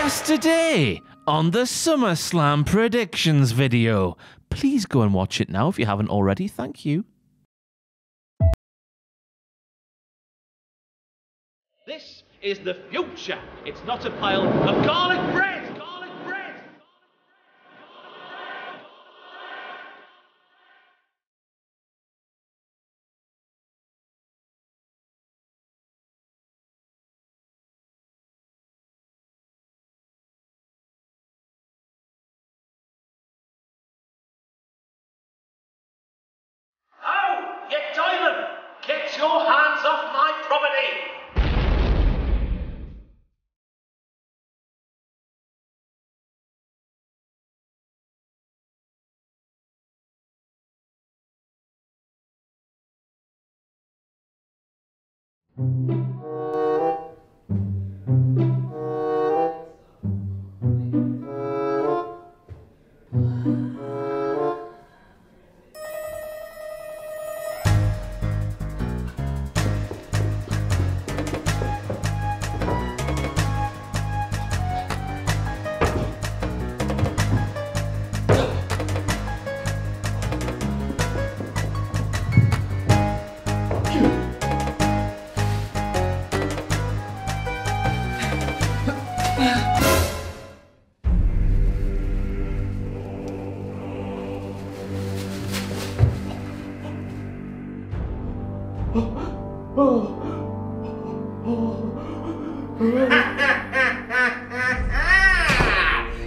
yesterday on the SummerSlam predictions video. Please go and watch it now if you haven't already. Thank you. This is the future. It's not a pile of garlic bread. Oh, you diamond! Get your hands off my property!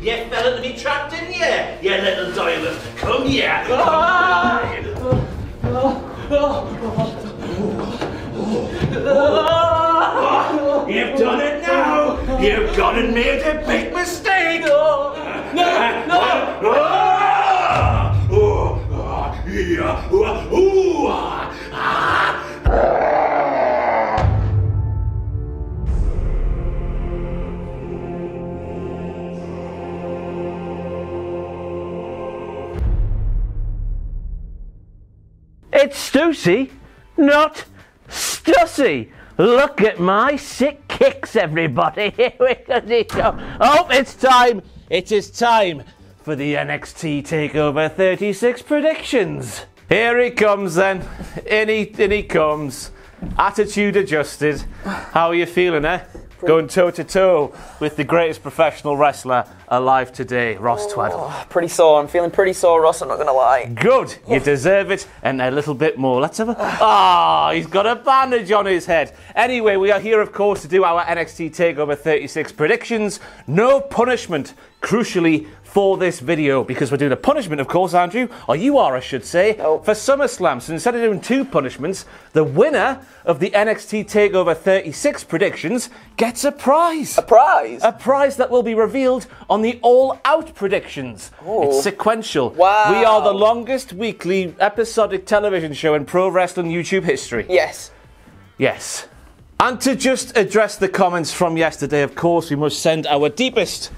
You fell into me trap, didn't you? You little diamond. Come here. You've done it now. You've gone and made a big mistake. No. It's Stussy, not Stussy. Look at my sick kicks, everybody. Here we go. Oh, it's time. It is time for the NXT TakeOver 36 predictions. Here he comes then. In he comes. Attitude adjusted. How are you feeling, eh? Going toe-to-toe with the greatest professional wrestler alive today, Ross Tweddell. Pretty sore. I'm feeling pretty sore, Ross, I'm not going to lie. Good. You deserve it and a little bit more. Let's have a... Ah, he's got a bandage on his head. Anyway, we are here, of course, to do our NXT TakeOver 36 predictions. No punishment, crucially, for this video, because we're doing a punishment, of course, Andrew, or you are, I should say, for SummerSlam. So instead of doing two punishments, the winner of the NXT TakeOver 36 predictions gets a prize. A prize? A prize that will be revealed on the All Out predictions. Ooh. It's sequential. Wow. We are the longest weekly episodic television show in pro wrestling YouTube history. Yes. Yes. And to just address the comments from yesterday, of course, we must send our deepest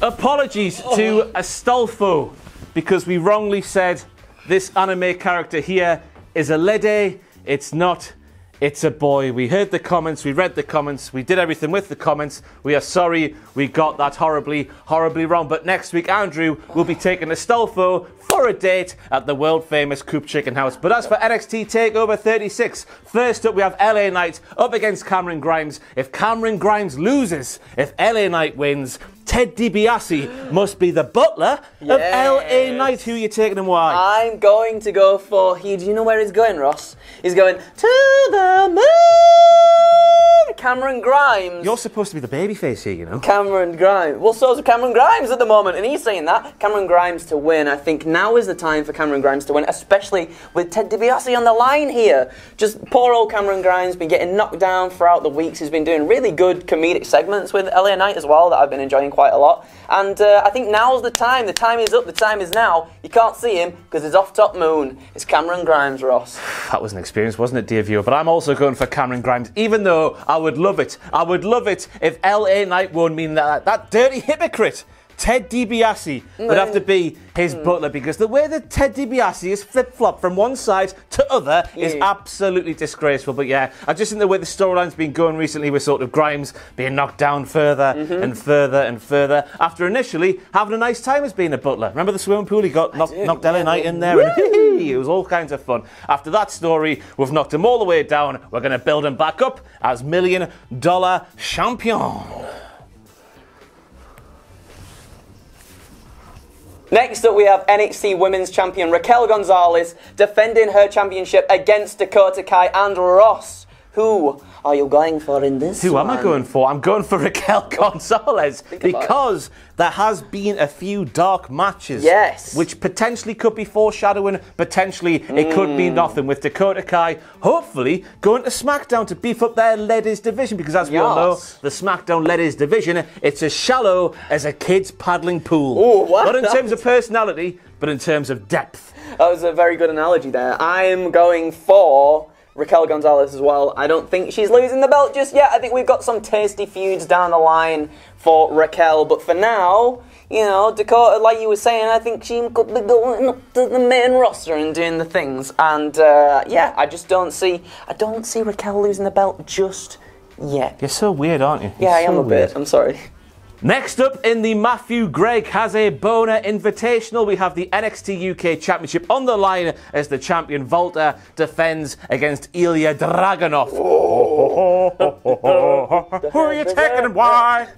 apologies to Astolfo, because we wrongly said this anime character here is a lady. It's not. It's a boy. We heard the comments, we read the comments, we did everything with the comments. We are sorry we got that horribly, horribly wrong. But next week, Andrew will be taking Astolfo for a date at the world famous Coop Chicken House. But as for NXT TakeOver 36, first up we have LA Knight up against Cameron Grimes. If Cameron Grimes loses, if LA Knight wins, Ted DiBiase must be the butler of LA Knight. Who are you taking and why? I'm going to go for... Do you know where he's going, Ross? He's going to the moon! Cameron Grimes. You're supposed to be the babyface here, you know. Cameron Grimes. Well, so's Cameron Grimes at the moment, and he's saying that. Cameron Grimes to win. I think now is the time for Cameron Grimes to win, especially with Ted DiBiase on the line here. Just poor old Cameron Grimes been getting knocked down throughout the weeks. He's been doing really good comedic segments with LA Knight as well that I've been enjoying quite a lot. And I think now's the time. The time is up. The time is now. You can't see him because he's off top moon. It's Cameron Grimes, Ross. That was an experience, wasn't it, dear viewer? But I'm also going for Cameron Grimes, even though I would love it. I would love it if LA Knight won, meaning that dirty hypocrite Ted DiBiase would have to be his butler, because the way that Ted DiBiase is flip-flop from one side to other is absolutely disgraceful. But yeah, I just think the way the storyline's been going recently with sort of Grimes being knocked down further and further and further after initially having a nice time as being a butler. Remember the swimming pool? He got knocked LA Knight in there, and it was all kinds of fun. After that story, we've knocked him all the way down. We're going to build him back up as $1 million champion. Next up, we have NXT Women's Champion Raquel Gonzalez defending her championship against Dakota Kai and Ross. Who are you going for in this Who one? am I going for? I'm going for Raquel Gonzalez because there has been a few dark matches. Yes. Which potentially could be foreshadowing, potentially it could be nothing, with Dakota Kai hopefully going to SmackDown to beef up their ladies division, because as we all know, the SmackDown ladies division, it's as shallow as a kid's paddling pool. Ooh, what? Not in terms of personality, but in terms of depth. That was a very good analogy there. I'm going for Raquel Gonzalez as well. I don't think she's losing the belt just yet. I think we've got some tasty feuds down the line for Raquel. But for now, you know, Dakota, like you were saying, I think she could be going up to the main roster and doing the things. And yeah, I don't see Raquel losing the belt just yet. You're so weird, aren't you? Yeah, I am a bit. I'm sorry. Next up in the Matthew Gregg has a boner invitational, we have the NXT UK Championship on the line as the champion Volta defends against Ilja Dragunov. Who are you taking and why?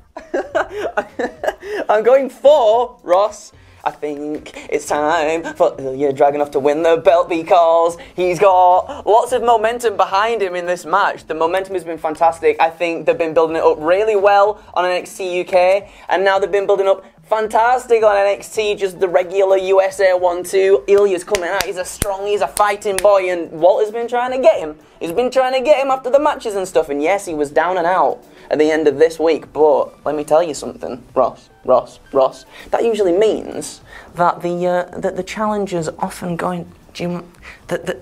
I'm going for Ross. I think it's time for Ilja Dragunov to win the belt because he's got lots of momentum behind him in this match. The momentum has been fantastic. I think they've been building it up really well on NXT UK, and now they've been building up fantastic on NXT, just the regular USA 1-2. Ilja's coming out, he's a fighting boy, and Walter's been trying to get him. He's been trying to get him after the matches and stuff, and yes, he was down and out at the end of this week, but let me tell you something, Ross. That usually means that the challenger's often going. The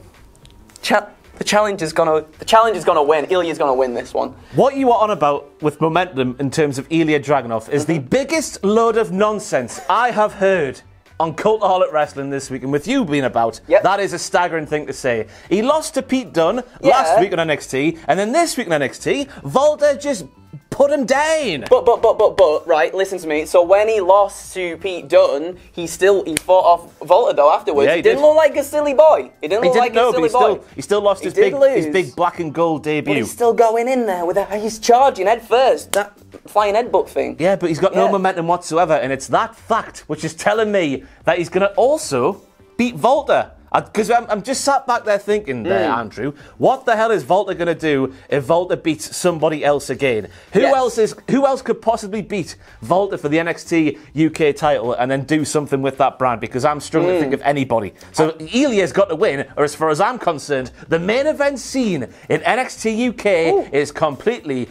challenge is gonna win. Ilja's gonna win this one. What you are on about with momentum in terms of Ilja Dragunov is the biggest load of nonsense I have heard on Cultaholic Wrestling this week, and with you being about, that is a staggering thing to say. He lost to Pete Dunne last week on NXT, and then this week on NXT, Volta just put him down. But, right, listen to me. So when he lost to Pete Dunne, he fought off Volta though afterwards. Yeah, he didn't look like a silly boy. He still lost his big black and gold debut. But he's still going in there with he's charging head first. That flying headbutt thing. Yeah, but he's got no momentum whatsoever, and it's that fact which is telling me that he's going to also beat Volta. Because I'm just sat back there thinking Andrew, what the hell is Volta going to do if Volta beats somebody else again? Who else could possibly beat Volta for the NXT UK title and then do something with that brand? Because I'm struggling to think of anybody. So Ilja's got to win, or as far as I'm concerned, the main event scene in NXT UK is completely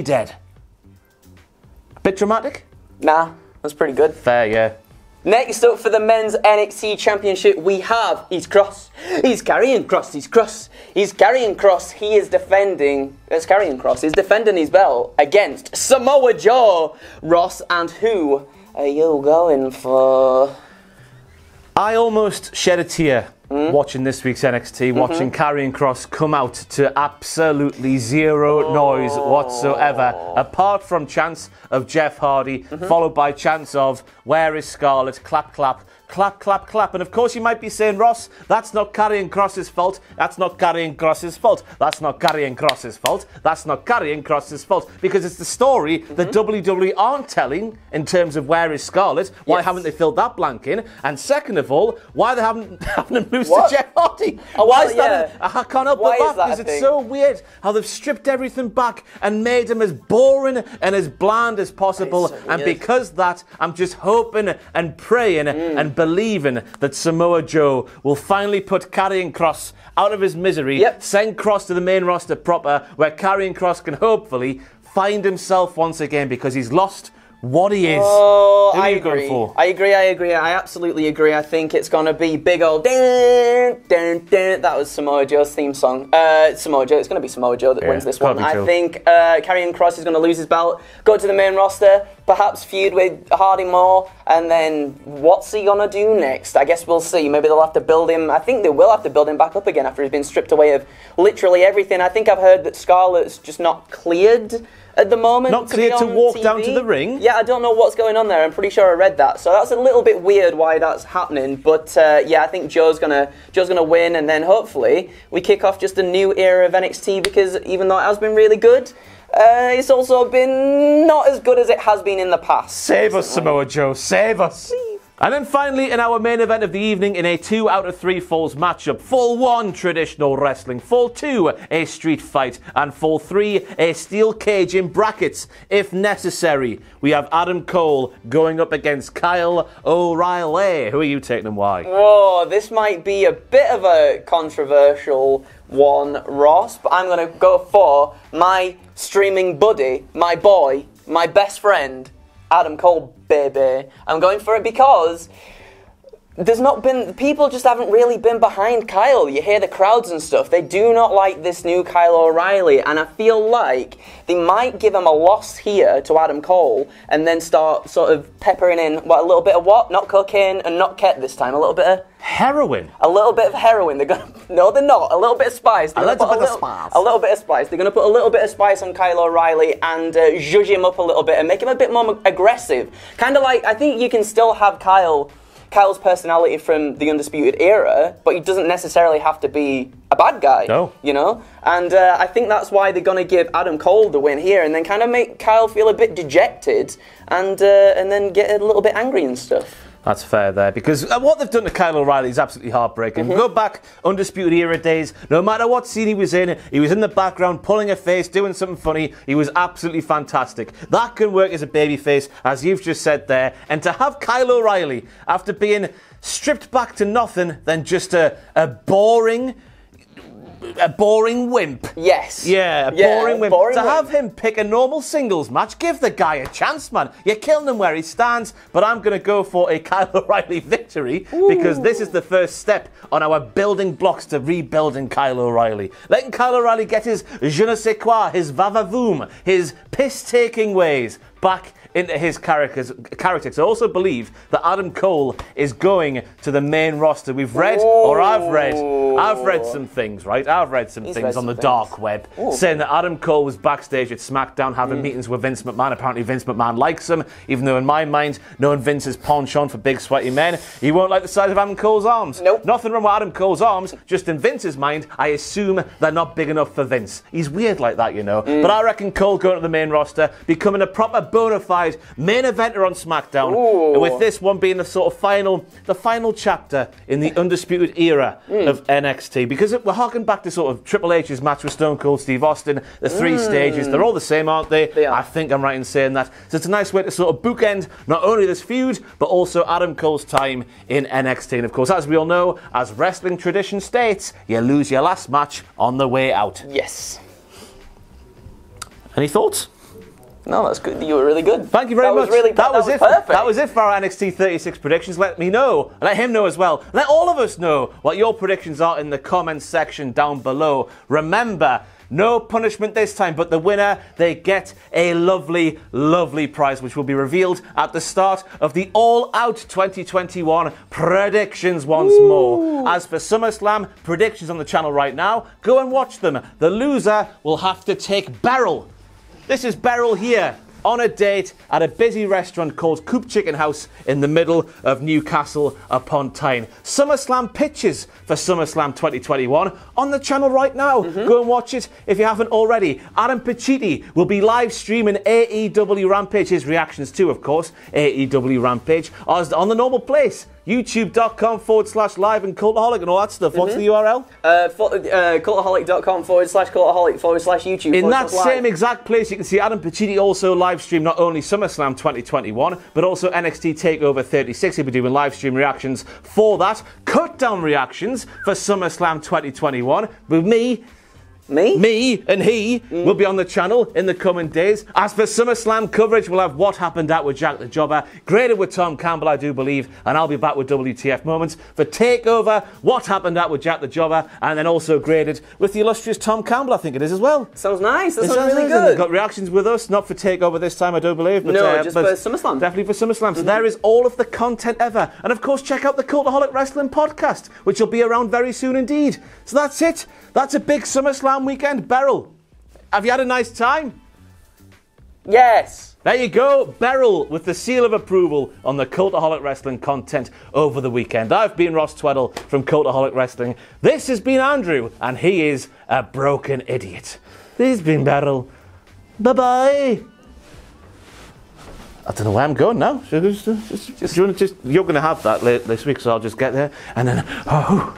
dead. Bit dramatic? Nah, that's pretty good. Fair, yeah. Next up for the men's NXT Championship, we have, he's Kross. He's Karrion Kross. He is defending, he's defending his belt against Samoa Joe. Ross, and who are you going for? I almost shed a tear watching this week's NXT, watching Karrion Kross come out to absolutely zero noise whatsoever, apart from chants of Jeff Hardy, followed by chants of "Where is Scarlett?" Clap, clap, clap, clap, clap. And of course you might be saying, Ross, that's not Karrion Kross's fault. That's not Karrion Kross's fault. That's not Karrion Kross's fault. That's not Karrion Kross's fault. Because it's the story that WWE aren't telling in terms of where is Scarlett. Why haven't they filled that blank in? And second of all, why they haven't lose to Jeff Hardy? Why is that? I can't help but laugh because it's so weird how they've stripped everything back and made him as boring and as bland as possible. And because that, I'm just hoping and praying and believing that Samoa Joe will finally put Karrion Kross out of his misery, send Kross to the main roster proper, where Karrion Kross can hopefully find himself once again, because he's lost what he is. Oh, Who are I you agree. going for? I agree. I absolutely agree. I think it's going to be big old dun, dun, dun. That was Samoa Joe's theme song. Samoa Joe. It's going to be Samoa Joe that wins this one. I think Karrion Kross is going to lose his belt, go to the main roster, perhaps feud with Hardy more, and then what's he going to do next? I guess we'll see. Maybe they'll have to build him. I think they will have to build him back up again after he's been stripped away of literally everything. I think I've heard that Scarlett's just not cleared at the moment. Not cleared to walk TV. down to the ring? Yeah, I don't know what's going on there. I'm pretty sure I read that. So that's a little bit weird why that's happening. But yeah, I think Joe's gonna win, and then hopefully we kick off just a new era of NXT, because even though it has been really good, it's also been not as good as it has been in the past. Save us, Samoa Joe. Save us. Please. And then finally, in our main event of the evening, in a 2 out of 3 falls matchup, fall 1, traditional wrestling, fall 2, a street fight, and fall 3, a steel cage in brackets, if necessary. We have Adam Cole going up against Kyle O'Reilly. Who are you taking and why? Whoa, this might be a bit of a controversial one, Ross, but I'm going to go for my streaming buddy, my boy, my best friend, Adam Cole, baby. I'm going for it because there's not been, people just haven't really been behind Kyle. You hear the crowds and stuff. They do not like this new Kyle O'Reilly, and I feel like they might give him a loss here to Adam Cole and then start sort of peppering in a little bit of what? Not cocaine and not ket this time. A little bit of heroin. A little bit of heroin. They're gonna no, they're not. A little bit of spice. A little bit of spice. A little bit of spice. They're gonna put a little bit of spice on Kyle O'Reilly and zhuzh him up a little bit and make him a bit more aggressive. Kind of like, I think you can still have Kyle's personality from the Undisputed Era, but he doesn't necessarily have to be a bad guy. No. You know? And I think that's why they're going to give Adam Cole the win here, and then kind of make Kyle feel a bit dejected, and then get a little bit angry and stuff. That's fair there, because what they've done to Kyle O'Reilly is absolutely heartbreaking. Go back, Undisputed Era days, no matter what scene he was in the background, pulling a face, doing something funny. He was absolutely fantastic. That can work as a babyface, as you've just said there. And to have Kyle O'Reilly, after being stripped back to nothing than just a boring wimp. Yes. Yeah, boring wimp. Have him pick a normal singles match, give the guy a chance, man. You're killing him where he stands, but I'm going to go for a Kyle O'Reilly victory, because this is the first step on our building blocks to rebuilding Kyle O'Reilly. Letting Kyle O'Reilly get his je ne sais quoi, his va-va-voom, his piss-taking ways back into his characters. I also believe that Adam Cole is going to the main roster. We've read, or I've read some things, right? I've read some things on the dark web saying that Adam Cole was backstage at SmackDown having meetings with Vince McMahon. Apparently Vince McMahon likes him, even though in my mind, knowing Vince's penchant for big sweaty men, he won't like the size of Adam Cole's arms. Nope. Nothing wrong with Adam Cole's arms, just in Vince's mind, I assume they're not big enough for Vince. He's weird like that, you know. But I reckon Cole going to the main roster, becoming a proper bona fide main eventer on SmackDown, and with this one being the sort of final chapter in the Undisputed Era of NXT, because we're harking back to sort of Triple H's match with Stone Cold Steve Austin, the 3 stages, they're all the same, aren't they? They are. I think I'm right in saying that. So it's a nice way to sort of bookend not only this feud, but also Adam Cole's time in NXT. And of course, as we all know, as wrestling tradition states, you lose your last match on the way out. Yes. Any thoughts? No, that's good. You were really good. Thank you very much. That was perfect. That was it for our NXT 36 predictions. Let me know. Let him know as well. Let all of us know what your predictions are in the comments section down below. Remember, no punishment this time, but the winner, they get a lovely, lovely prize, which will be revealed at the start of the All Out 2021 predictions once more. As for SummerSlam predictions on the channel right now, go and watch them. The loser will have to take Beryl. This is Beryl here on a date at a busy restaurant called Coop Chicken House in the middle of Newcastle upon Tyne. SummerSlam pitches for SummerSlam 2021 on the channel right now. Go and watch it if you haven't already. Adam Pacitti will be live streaming AEW Rampage, his reactions to, of course, AEW Rampage, on the normal place. YouTube.com/live and Cultaholic and all that stuff. What's the URL? Cultaholic.com/cultaholic/YouTube. In that same exact place, you can see Adam Pacitti also live stream not only SummerSlam 2021, but also NXT TakeOver 36. He'll be doing live stream reactions for that. Cut down reactions for SummerSlam 2021 with me Me and he will be on the channel in the coming days. As for SummerSlam coverage, we'll have What Happened At with Jack the Jobber, graded with Tom Campbell, I do believe, and I'll be back with WTF Moments. For TakeOver, What Happened At with Jack the Jobber, and then also graded with the illustrious Tom Campbell, I think it is as well. Sounds nice. That sounds really nice. good. They've got reactions with us, not for TakeOver this time, I don't believe. But, no, just for SummerSlam. Definitely for SummerSlam. So there is all of the content ever. And of course, check out the Cultaholic Wrestling podcast, which will be around very soon indeed. So that's it. That's a big SummerSlam weekend. Beryl, have you had a nice time? Yes. There you go, Beryl, with the seal of approval on the Cultaholic Wrestling content over the weekend. I've been Ross Tweddell from Cultaholic Wrestling. This has been Andrew, and he is a broken idiot. This has been Beryl. Bye-bye. I don't know where I'm going now. You're going to have that late this week, so I'll just get there, and then, oh.